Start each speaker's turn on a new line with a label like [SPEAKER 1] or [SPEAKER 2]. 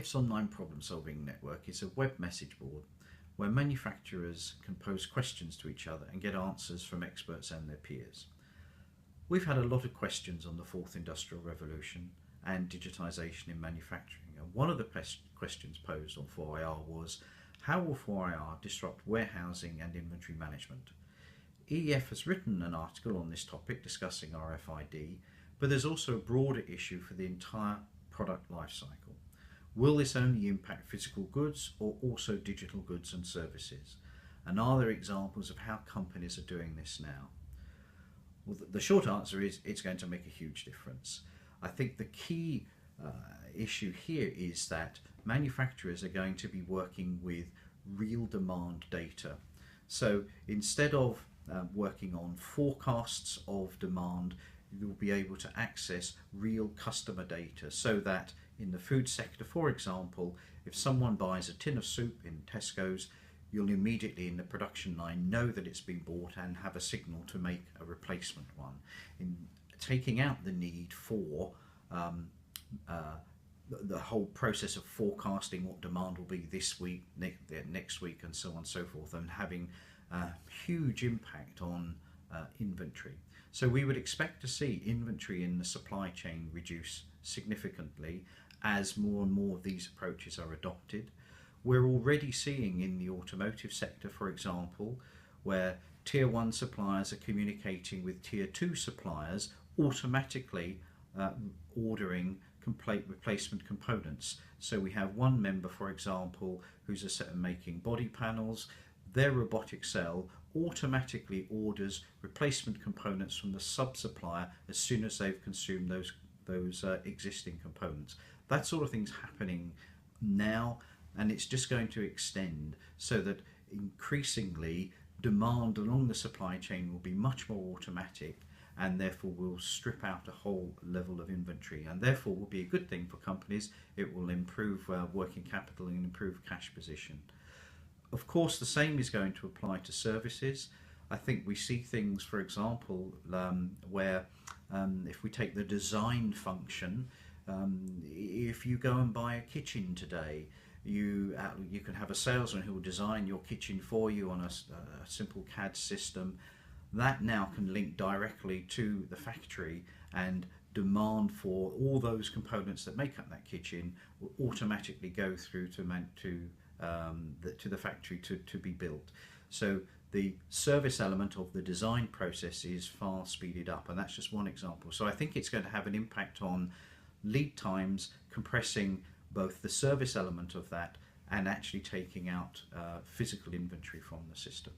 [SPEAKER 1] EEF's online problem-solving network is a web message board where manufacturers can pose questions to each other and get answers from experts and their peers. We've had a lot of questions on the fourth industrial revolution and digitisation in manufacturing, and one of the questions posed on 4IR was, how will 4IR disrupt warehousing and inventory management? EEF has written an article on this topic discussing RFID, but there's also a broader issue for the entire product lifecycle. Will this only impact physical goods or also digital goods and services? And are there examples of how companies are doing this now? Well, the short answer is it's going to make a huge difference. I think the key issue here is that manufacturers are going to be working with real demand data. So instead of working on forecasts of demand, you'll be able to access real customer data, so that in the food sector, for example, if someone buys a tin of soup in Tesco's, you'll immediately in the production line know that it's been bought and have a signal to make a replacement one. In taking out the need for the whole process of forecasting what demand will be this week, next week, and so on and so forth, and having a huge impact on inventory. So we would expect to see inventory in the supply chain reduce significantly as more and more of these approaches are adopted. We're already seeing in the automotive sector, for example, where tier 1 suppliers are communicating with tier 2 suppliers, automatically ordering complete replacement components. So we have one member, for example, who's making body panels. Their robotic cell automatically orders replacement components from the sub-supplier as soon as they've consumed those existing components. That sort of thing's happening now, and it's just going to extend so that increasingly demand along the supply chain will be much more automatic, and therefore will strip out a whole level of inventory, and therefore will be a good thing for companies. It will improve working capital and improve cash position. Of course, the same is going to apply to services. I think we see things, for example, where if we take the design function, if you go and buy a kitchen today, you can have a salesman who will design your kitchen for you on a simple CAD system. That now can link directly to the factory, and demand for all those components that make up that kitchen will automatically go through to the factory to be built. So the service element of the design process is far speeded up, and that's just one example. So I think it's going to have an impact on lead times, compressing both the service element of that and actually taking out physical inventory from the system.